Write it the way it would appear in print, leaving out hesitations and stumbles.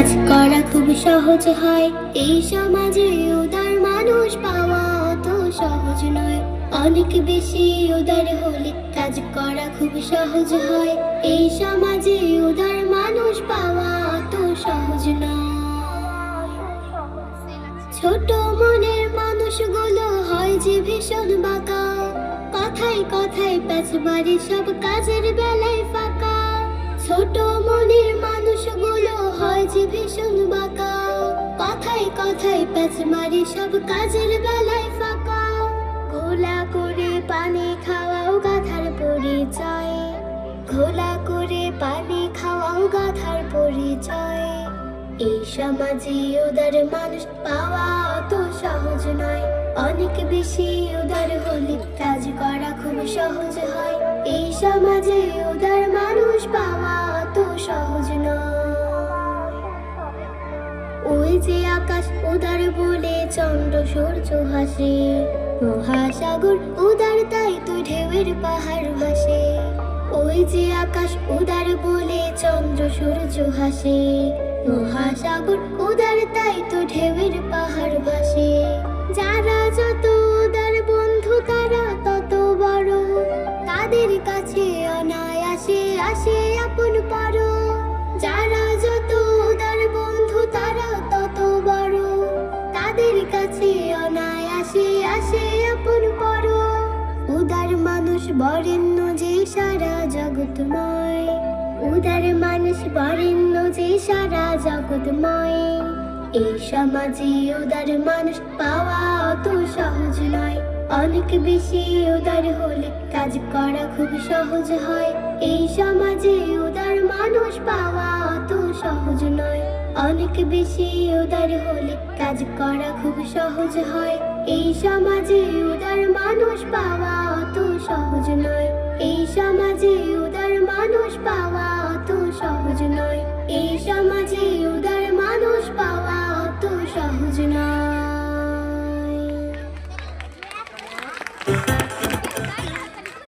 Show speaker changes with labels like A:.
A: কাজ করা খুব সহজ হয়, এই সমাজে উদার মানুষ পাওয়া অত সহজ নয়। অনেক বেশি উদার হলে কাজ করা খুব সহজ হয়, এই সমাজে উদার মানুষ পাওয়া অত সহজ নয়। ছোট মনের মানুষগুলো হয় যে ভীষণ বাঁকা, কথায় কথায় প্যাচ মারে সব কাজের বেলায় ফাঁকা। ছোট মনের মানুষগুলো হয় যে ভীষণ বাঁকা, কথায় কথায় প্যাচ মারে সব কাজের বেলায় ফাঁকা। ঘোলা করে পানি খাওয়াও গাধার পরিচয়, ঘোলা করে পানি খাওয়াও গাধার পরিচয়। এই সমাজে উদার মানুষ পাওয়া অত সহজ নয়, অনেক বেশি উদার হলে কাজ করা খুব সহজ হয়, এই সমাজে উদার মানুষ পাওয়া অত সহজ নয়। ওই যে আকাশ উদার বলে চন্দ্র সূর্য হাসে, মহাসাগর উদার তাই তো ঢেউয়ের পাহাড় ভাসে। ওই যে আকাশ উদার বলে চন্দ্র সূর্য হাসে, মহাসাগর উদার তাই তো ঢেউয়ের পাহাড় ভাসে। যারা যত উদার বন্ধু তারা তত বড়, তাদের কাছে অনায়াসে আসে আপন পর। যারা যত উদার বন্ধু তারা তত বড়, তাদের কাছে অনায়াসে আসে আপন পর। উদার মানুষ বরেণ্য যে সারা জগৎময়, উদার মানুষ বরেণ্য যে সারা জগৎময়। এই সমাজে উদার মানুষ পাওয়া অত সহজ নয়, অনেক বেশি উদার হলে কাজ করা খুব সহজ হয়, এই সমাজে উদার মানুষ পাওয়া অত সহজ নয়। অনেক বেশি উদার হলে কাজ করা খুব সহজ হয়, এই সমাজে উদার মানুষ পাওয়া অত সহজ নয়, এই সমাজে উদার মানুষ পাওয়া অত সহজ নয়, এই সমাজে উদার মানুষ পাওয়া অত সহজ নয়।